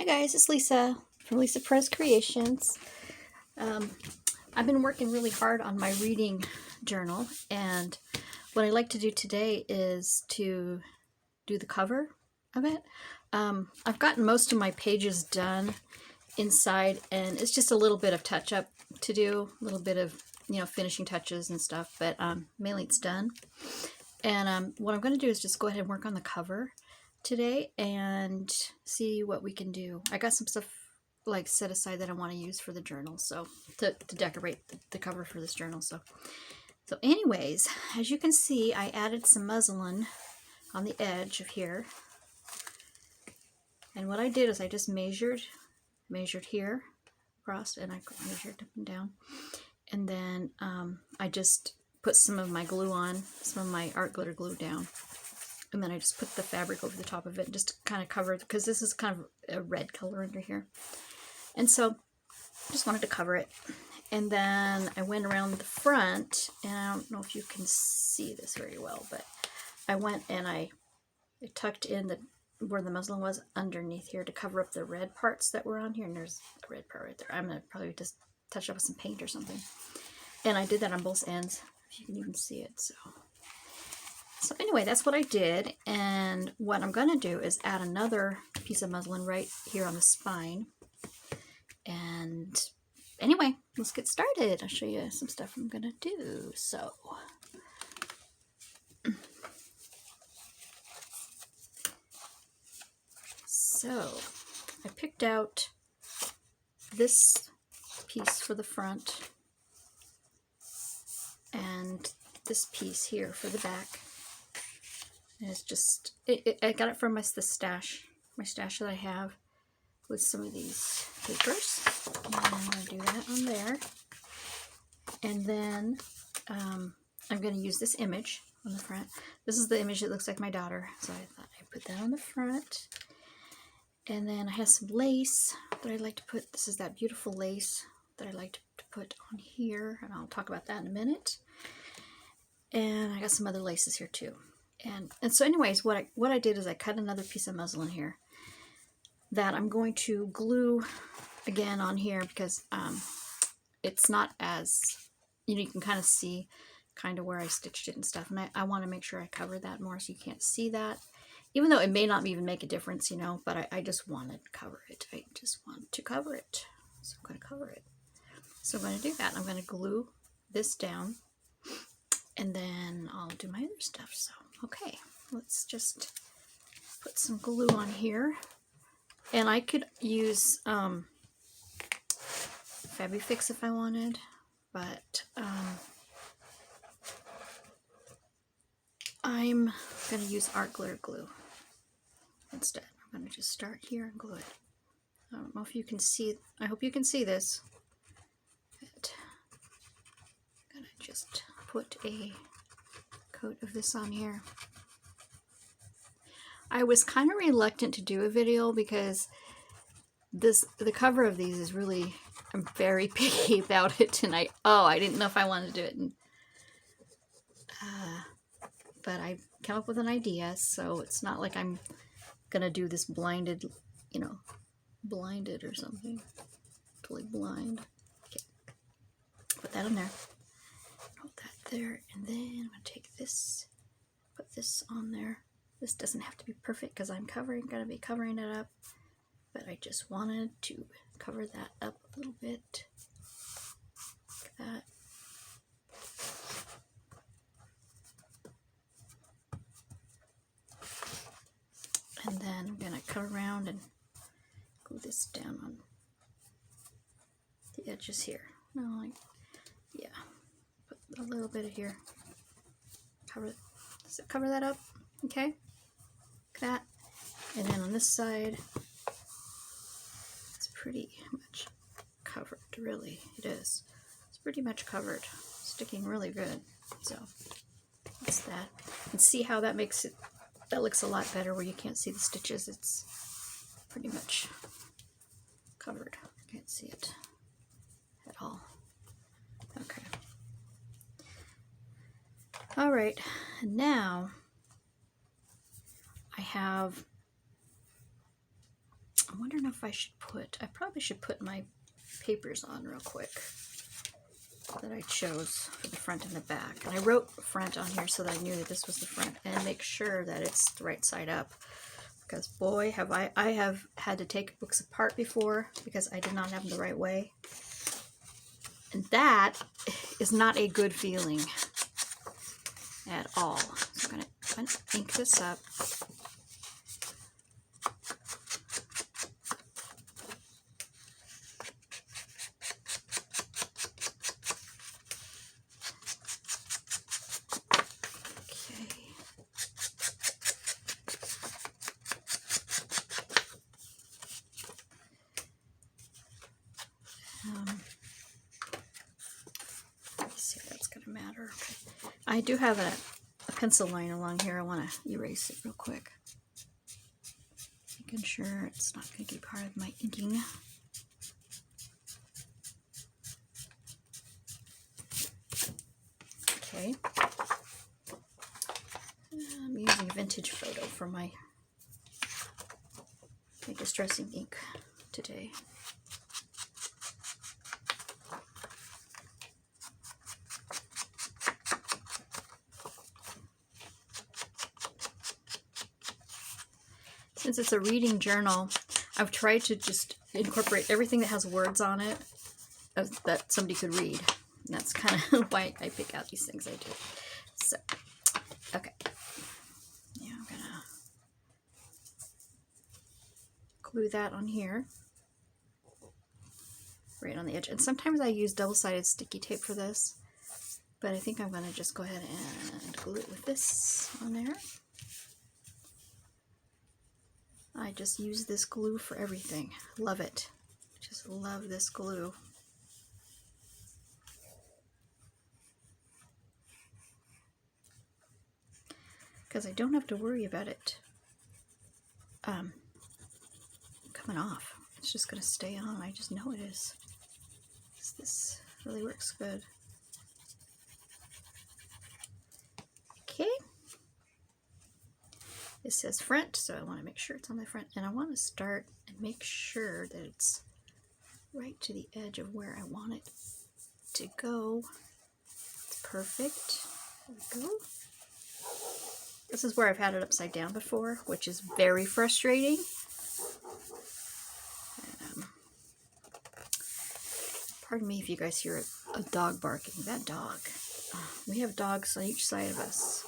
Hi guys, it's Lisa from Lisa Perez Creations. I've been working really hard on my reading journal, and what I like to do today is to do the cover of it. I've gotten most of my pages done inside, and it's just a little bit of touch-up to do, a little bit of finishing touches and stuff, but mainly it's done. And what I'm going to do is just go ahead and work on the cover today and see what we can do. I got some stuff like set aside that I want to use for the journal, so to decorate the cover for this journal. So anyways, as you can see, I added some muslin on the edge of here, and what I did is I just measured here across, and I measured up and down, and then I just put some of my glue on, some of my art glitter glue down, and then I just put the fabric over the top of it just to kind of cover it, because this is kind of a red color under here. And so I just wanted to cover it. And then I went around the front, and I don't know if you can see this very well, but I went and I tucked in where the muslin was underneath here to cover up the red parts that were on here. And there's a red part right there. I'm going to probably just touch up with some paint or something. And I did that on both ends, if you can even see it. So anyway, that's what I did, and what I'm going to do is add another piece of muslin right here on the spine. And anyway, let's get started. I'll show you some stuff I'm going to do. So I picked out this piece for the front and this piece here for the back. And it's just, I got it from my stash that I have with some of these papers. And I'm going to do that on there. And then I'm going to use this image on the front. This is the image that looks like my daughter, so I thought I'd put that on the front. And then I have some lace that I like to put. This is that beautiful lace that I like to put on here, and I'll talk about that in a minute. And I got some other laces here too. And so anyways, what I did is I cut another piece of muslin here that I'm going to glue again on here, because it's not as, you can kind of see kind of where I stitched it and stuff, and I want to make sure I cover that more so you can't see that, even though it may not even make a difference, but I just want to cover it. I just want to cover it, so I'm going to cover it. So I'm going to do that. I'm going to glue this down, and then I'll do my other stuff. So okay, let's just put some glue on here. And I could use Fabifix if I wanted, but I'm going to use art glitter glue instead. I'm going to just start here and glue it. I don't know if you can see, I hope you can see this. But I'm going to just put a coat of this on here. I was kind of reluctant to do a video because the cover of these is really, I'm very picky about it, and I didn't know if I wanted to do it, and but I came up with an idea, so it's not like I'm gonna do this blinded, blinded or something, totally blind. Okay, put that on there, put that there, and then I'm gonna take this, put this on there. This doesn't have to be perfect because I'm gonna be covering it up, but I just wanted to cover that up a little bit, like that. And then I'm gonna come around and glue this down on the edges here. Yeah, put a little bit of here. Does it cover that up? Okay, like that. And then on this side, it's pretty much covered, really. It is. It's pretty much covered, sticking really good. So that's that. And see how that makes it, that looks a lot better where you can't see the stitches. It's pretty much covered. I can't see it at all. Okay. All right, and now I'm wondering if if I should put, I probably should put my papers on real quick that I chose for the front and the back. And I wrote front on here so that I knew that this was the front, and make sure that it's the right side up. Because boy, have I have had to take books apart before because I did not have them the right way. And that is not a good feeling at all. So I'm going to ink this up. I do have a pencil line along here. I want to erase it real quick. Making sure it's not going to get part of my inking. Okay. I'm using a vintage photo for my distressing ink today. Since it's a reading journal, I've tried to just incorporate everything that has words on it that somebody could read. And that's kind of why I pick out these things I do. So, okay. Yeah, I'm going to glue that on here. Right on the edge. And sometimes I use double-sided sticky tape for this. But I think I'm going to just go ahead and glue it with this on there. I just use this glue for everything. Love it. Just love this glue. Because I don't have to worry about it coming off. It's just going to stay on. I just know it is. This really works good. Okay. It says front, so I want to make sure it's on the front. And I want to start and make sure that it's right to the edge of where I want it to go. It's perfect. There we go. This is where I've had it upside down before, which is very frustrating. Pardon me if you guys hear a dog barking. That dog. We have dogs on each side of us.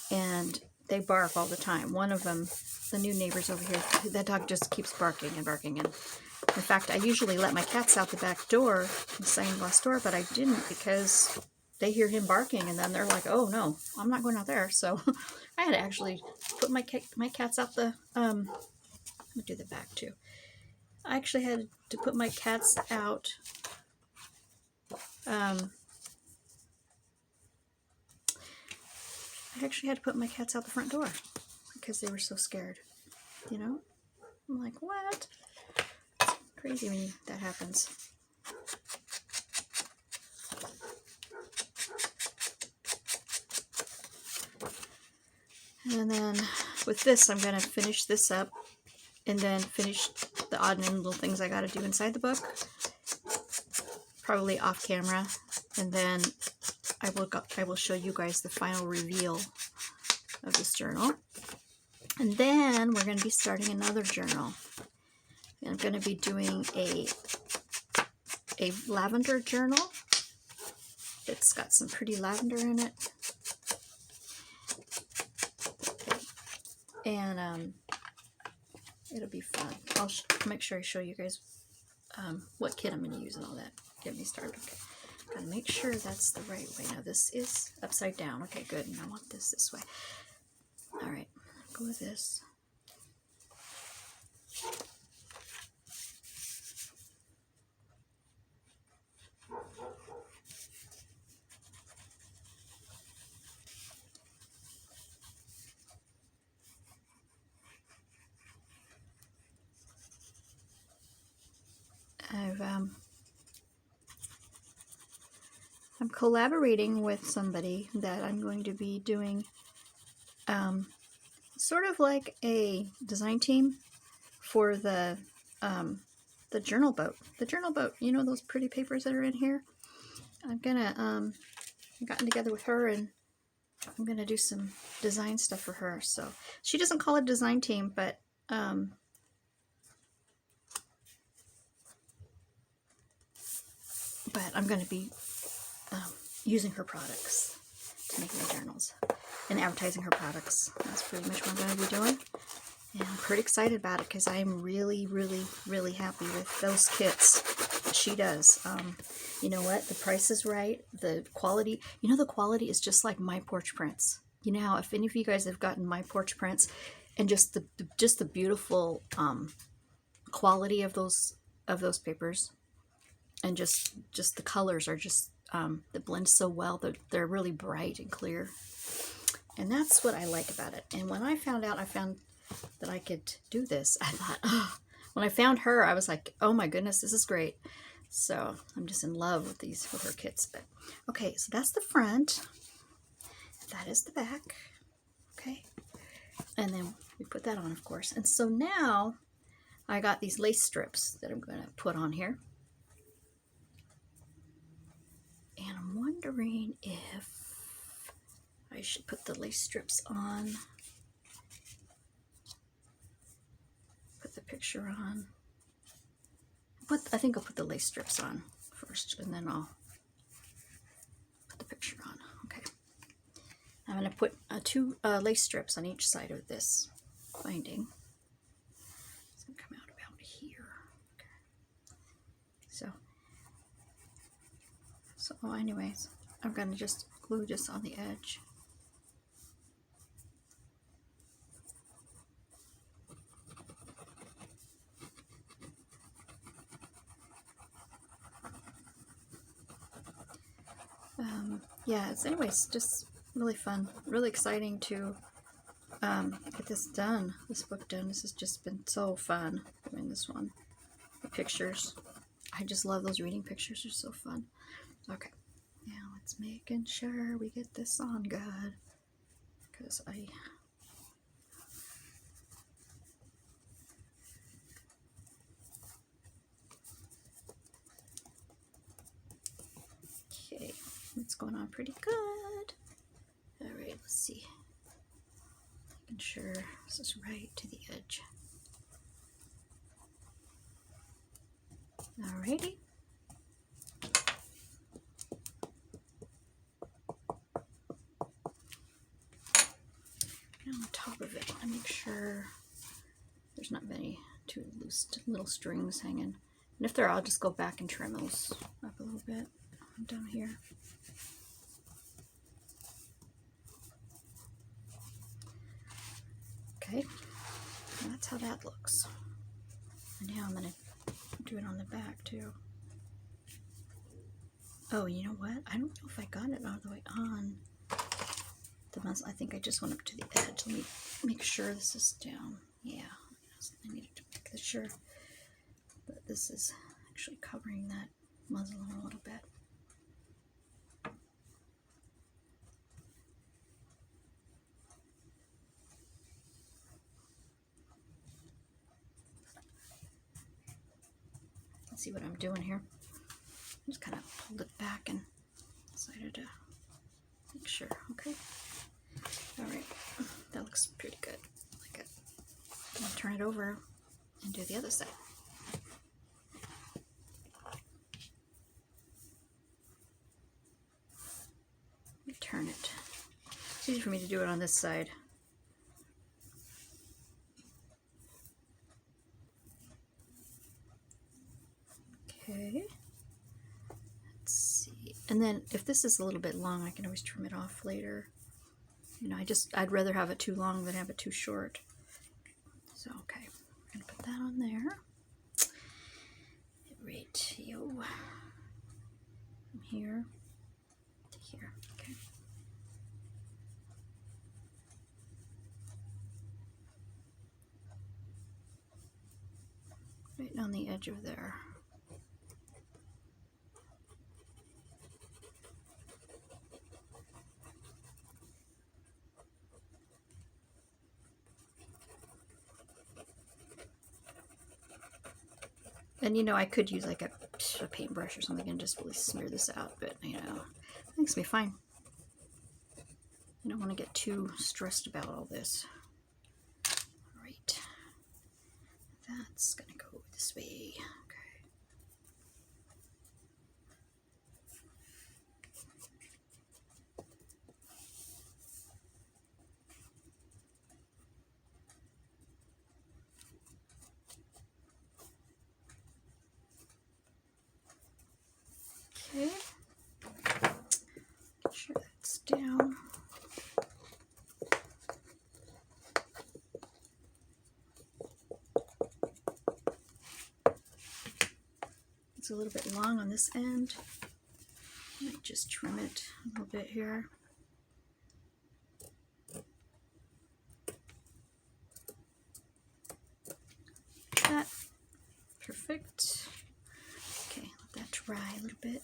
And they bark all the time. One of them, the new neighbors over here, that dog just keeps barking and barking. And in fact, I usually let my cats out the back door, the sliding glass door, but I didn't because they hear him barking, and then they're like, "Oh no, I'm not going out there." So I had to actually put my cats out the. I'm gonna do the back too. I actually had to put my cats out. I actually had to put my cats out the front door because they were so scared, you know? I'm like, what? It's crazy when that happens. And then with this, I'm going to finish this up and then finish the odd and end little things I got to do inside the book, probably off camera, and then I will show you guys the final reveal of this journal. And then we're going to be starting another journal. And I'm going to be doing a lavender journal. It's got some pretty lavender in it. And it'll be fun. I'll make sure I show you guys what kit I'm going to use and all that. Get me started. Okay. Gotta make sure that's the right way. Now this is upside down. Okay, good. And I want this way. All right, go with this. I'm collaborating with somebody that I'm going to be doing sort of like a design team for the the journal boat. The journal boat, you know those pretty papers that are in here? I'm gonna, I've gotten together with her and I'm gonna do some design stuff for her. So she doesn't call it design team, but I'm gonna be using her products to make my journals and advertising her products. That's pretty much what I'm gonna be doing. And I'm pretty excited about it because I'm really, really, really happy with those kits that she does. You know what? The price is right. The quality, you know, the quality is just like My Porch Prints. You know how if any of you guys have gotten My Porch Prints and just the beautiful quality of those papers, and just the colors are just they blend so well. They're really bright and clear. And that's what I like about it. And when I found that I could do this, I thought, oh, when I found her, I was like, oh my goodness, this is great. So I'm just in love with her kits. But okay, so that's the front. That is the back. Okay. And then we put that on, of course. And so now I got these lace strips that I'm going to put on here. And I'm wondering if I should put the lace strips on. Put the picture on. I think I'll put the lace strips on first, and then I'll put the picture on. Okay. I'm going to put 2 lace strips on each side of this binding. It's going to come out about here. Okay. So anyways, I'm going to just glue this on the edge. Yeah, it's anyways just really fun, really exciting to get this done, this book done. This has just been so fun doing this one. The pictures, I just love those reading pictures, they're so fun. Okay, now let's making sure we get this on good, because okay, it's going on pretty good. All right, let's see. Making sure this is right to the edge. Alrighty. And on top of it, I make sure there's not many too loose little strings hanging. And if there are, I'll just go back and trim those up a little bit down here. Okay, and that's how that looks. And now I'm going to do it on the back too. Oh, you know what? I don't know if I got it all the way on the muzzle. I think I just went up to the edge. Let me make sure this is down. Yeah, I needed to make sure that this is actually covering that muzzle a little bit. Let's see what I'm doing here. I just kind of pulled it back and decided to make sure. Okay. All right. That looks pretty good. I like it. I'm going to turn it over and do the other side. Let me turn it. It's easy for me to do it on this side. Okay. Let's see. And then if this is a little bit long, I can always trim it off later. You know, I'd rather have it too long than have it too short. So, okay. I'm going to put that on there. Right, from here to here. Okay. Right on the edge of there. And you know, I could use like a paintbrush or something and just really smear this out, but you know, I think it's gonna be fine. I don't want to get too stressed about all this. All right, that's gonna go this way. Okay. Make sure that's down. It's a little bit long on this end. I might just trim it a little bit here. That. Perfect. Okay, let that dry a little bit.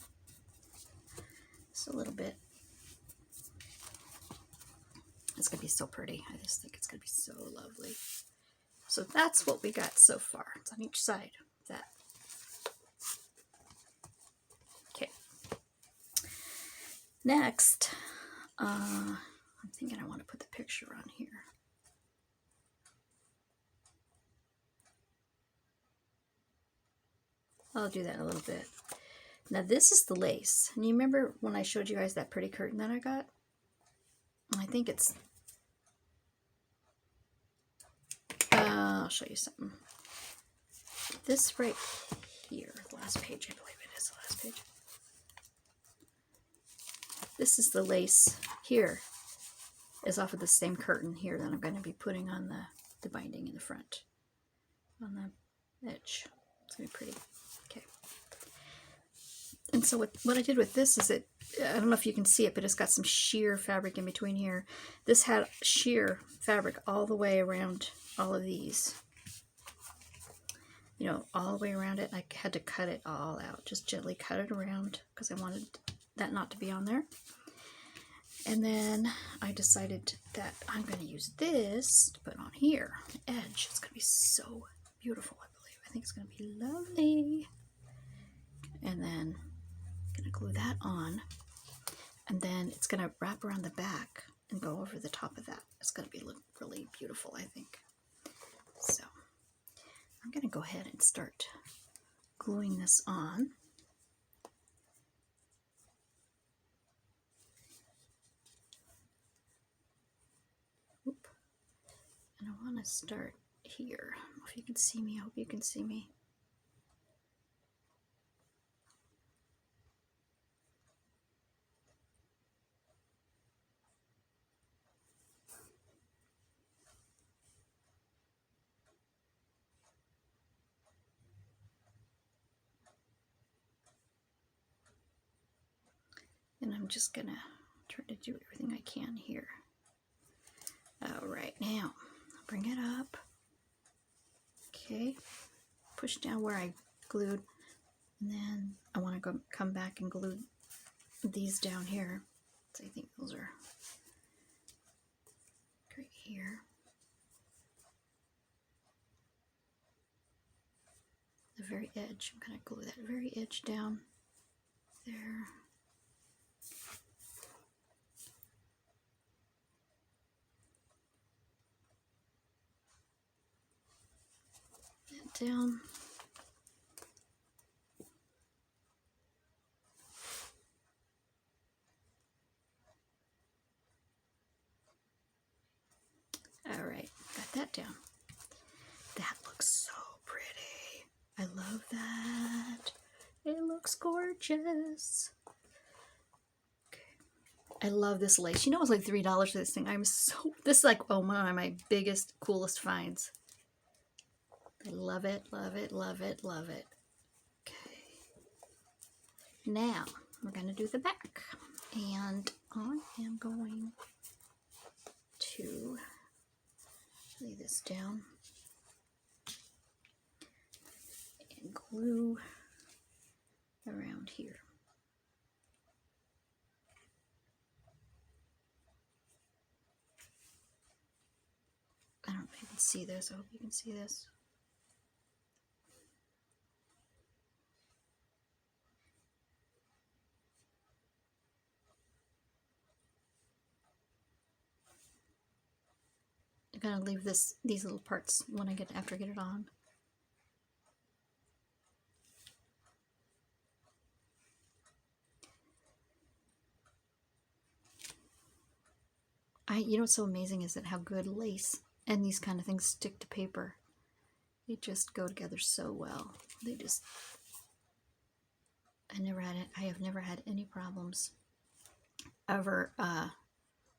Just a little bit. It's gonna be so pretty. I just think it's gonna be so lovely. So that's what we got so far. It's on each side of that. Okay. Next, I'm thinking I want to put the picture on here. I'll do that in a little bit. Now this is the lace. And you remember when I showed you guys that pretty curtain that I got? I think it's... I'll show you something. This right here, the last page, I believe it is the last page. This is the lace here. Is off of the same curtain here that I'm going to be putting on the binding in the front. On the edge. It's going to be pretty. Okay. And so what I did with this is I don't know if you can see it, but it's got some sheer fabric in between here. This had sheer fabric all the way around all of these. You know, all the way around it. I had to cut it all out. Just gently cut it around because I wanted that not to be on there. And then I decided that I'm going to use this to put on here, the edge. It's going to be so beautiful, I believe. I think it's going to be lovely. And then I'm going to glue that on. And then it's going to wrap around the back and go over the top of that. It's going to be really beautiful, I think. So I'm going to go ahead and start gluing this on. And I want to start here. I don't know if you can see me. I hope you can see me. And I'm just going to try to do everything I can here. All right, now bring it up. Okay, push down where I glued, and then I want to come back and glue these down here. So I think those are right here. The very edge. I'm going to glue that very edge down there. Down. All right, got that down. That looks so pretty. I love that. It looks gorgeous. Okay. I love this lace. You know, it was like $3 for this thing. This is like one of my biggest, coolest finds. I love it, love it, love it, love it. Okay. Now, we're going to do the back. And I am going to lay this down and glue around here. I don't know if you can see this. I hope you can see this. gonna leave these little parts when after I get it on. You know what's so amazing is that how good lace and these kind of things stick to paper. They just go together so well. They just, I have never had any problems ever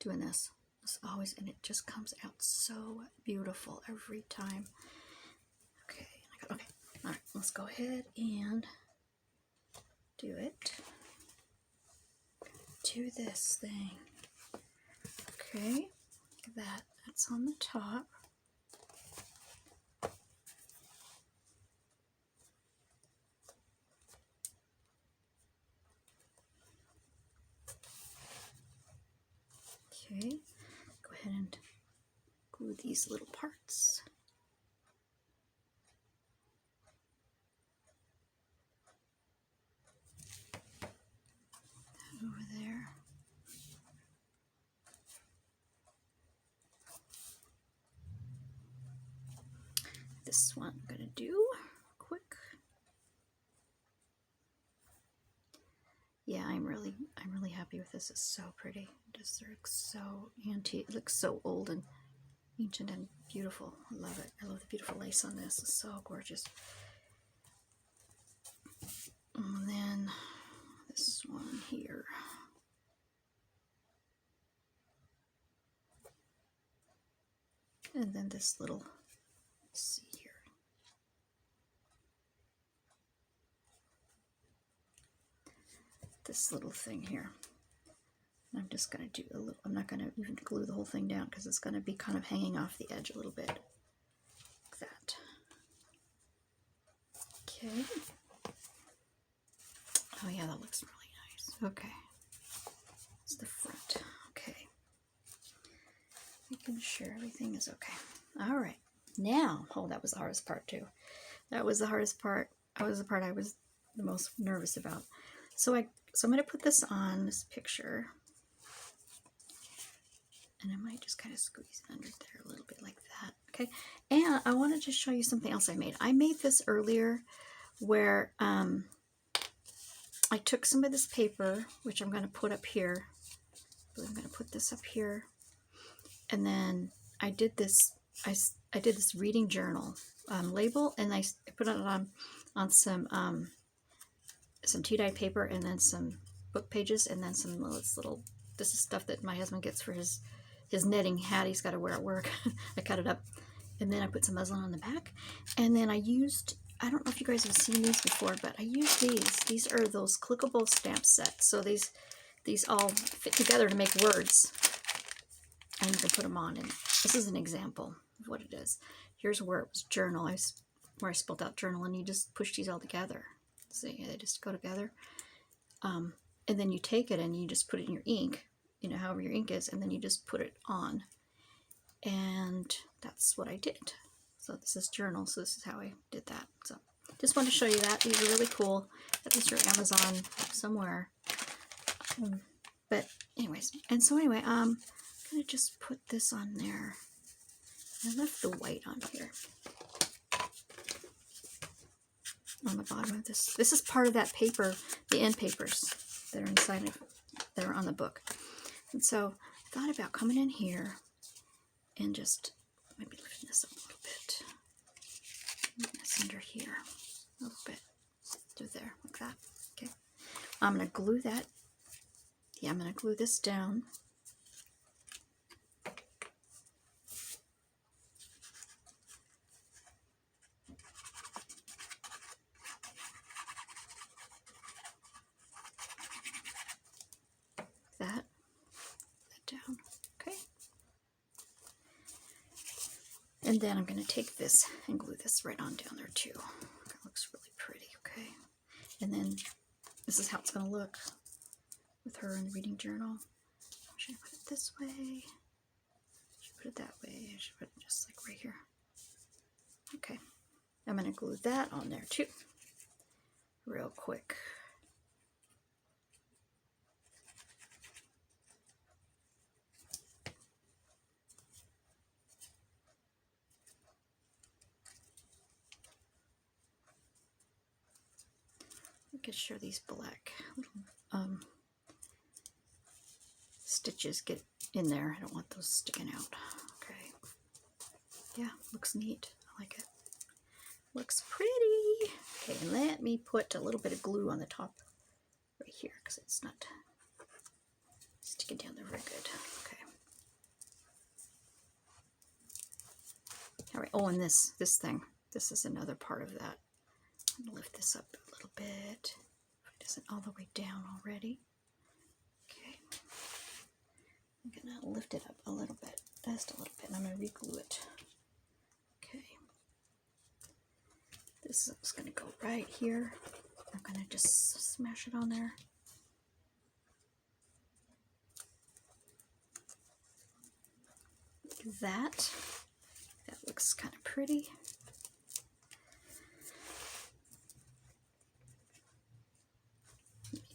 doing this. It's always, and it just comes out so beautiful every time. Okay, okay, all right, let's go ahead and do it. Do this thing. Okay, look at that. That's on the top. Okay, go ahead and glue these little parts. That over there. This one I'm gonna do quick. Yeah, I'm really happy with this. It's so pretty. It just looks so antique. It looks so old and ancient and beautiful. I love it. I love the beautiful lace on this. It's so gorgeous. And then this one here. And then this little, let's see here. This little thing here. I'm just going to do a little, I'm not going to even glue the whole thing down because it's going to be kind of hanging off the edge a little bit. Like that. Okay. Oh yeah, that looks really nice. Okay. It's the front. Okay. Making sure everything is okay. All right. Now, oh, that was the hardest part too. That was the hardest part. That was the part I was the most nervous about. So I'm going to put this on this picture. And I might just kind of squeeze it under there a little bit like that. Okay. And I want to just show you something else I made. I made this earlier where I took some of this paper, which I'm going to put up here. I'm going to put this up here. And then I did this, I did this reading journal label, and I put it on some tea-dye paper, and then some book pages, and then some little, this is stuff that my husband gets for his knitting hat he's got to wear at work. I cut it up, and then I put some muslin on the back, and then I used, I don't know if you guys have seen these before, but I used these. These are those clickable stamp sets. So these all fit together to make words, and you can put them on. And this is an example of what it is. Here's where it was journal. Where I spelled out journal, and you just push these all together. See, they just go together. And then you take it and you just put it in your ink, you know, however your ink is, and then you just put it on. And that's what I did. So this is journal, so this is how I did that. So just wanted to show you that. These are really cool. That was your Amazon somewhere. But anyways, and so anyway, I'm going to just put this on there. I left the white on here. On the bottom of this. This is part of that paper, the end papers that are inside of, that are on the book. And so I thought about coming in here and just maybe lifting this up a little bit. Moving this under here a little bit. Do there, like that. Okay. I'm going to glue that. Yeah, I'm going to glue this down. That down. Okay. And then I'm going to take this and glue this right on down there too. That looks really pretty. Okay. And then this is how it's going to look with her in the reading journal. Should I put it this way? Should I put it that way? I should put it just like right here. Okay. I'm going to glue that on there too. Real quick. Making sure these black little stitches get in there. I don't want those sticking out. Okay. Yeah, looks neat. I like it. Looks pretty. Okay, and let me put a little bit of glue on the top right here because it's not sticking down there very good. Okay. All right. Oh, and this thing. This is another part of that. I'm gonna lift this up a little bit. If it isn't all the way down already. Okay. I'm gonna lift it up a little bit, just a little bit, and I'm gonna re-glue it. Okay. This is gonna go right here. I'm gonna just smash it on there. Like that. That looks kind of pretty.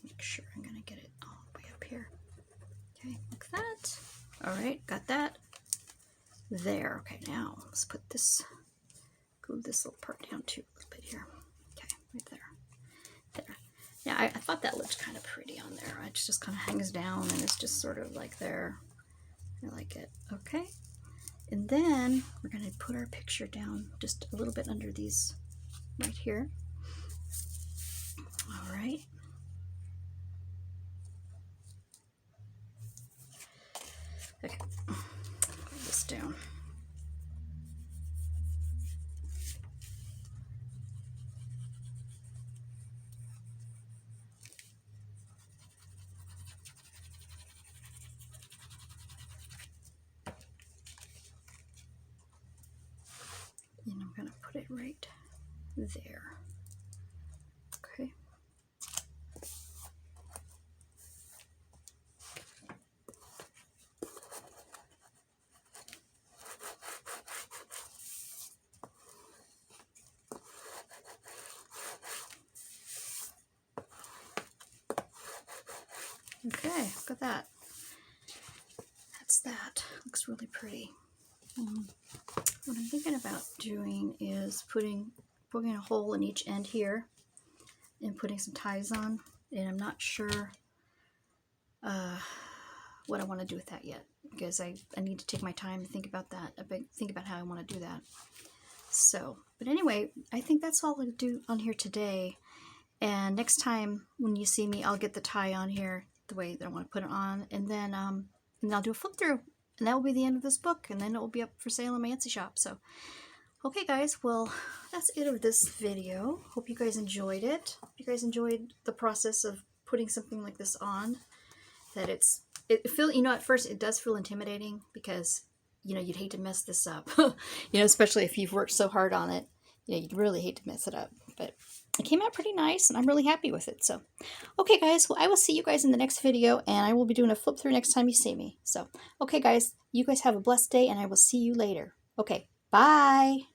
Make sure I'm gonna get it all the way up here. Okay, like that. All right, got that. There. Okay, now let's put this, glue this little part down too, a little bit here. Okay, right there. There. Yeah, I thought that looked kind of pretty on there. It just kind of hangs down and it's just sort of like there. I like it. Okay. And then we're going to put our picture down just a little bit under these right here. All right. Okay. Put this down. And I'm going to put it right there. Okay. Okay, look at that. That's that. Looks really pretty. What I'm thinking about doing is poking a hole in each end here and putting some ties on, and I'm not sure what I want to do with that yet, because I need to take my time and think about that, think about how I want to do that. So, but anyway, I think that's all I'll do on here today, and next time when you see me, I'll get the tie on here the way that I want to put it on, and then I'll do a flip through. And that will be the end of this book, and then it will be up for sale in my Etsy shop. So, okay guys, well, that's it of this video. Hope you guys enjoyed it. Hope you guys enjoyed the process of putting something like this on. That it feels, you know, at first it does feel intimidating because, you know, you'd hate to mess this up. You know, especially if you've worked so hard on it. You know, you'd really hate to mess it up. But it came out pretty nice, and I'm really happy with it. So, okay, guys. Well, I will see you guys in the next video, and I will be doing a flip through next time you see me. So, okay, guys. You guys have a blessed day, and I will see you later. Okay, bye.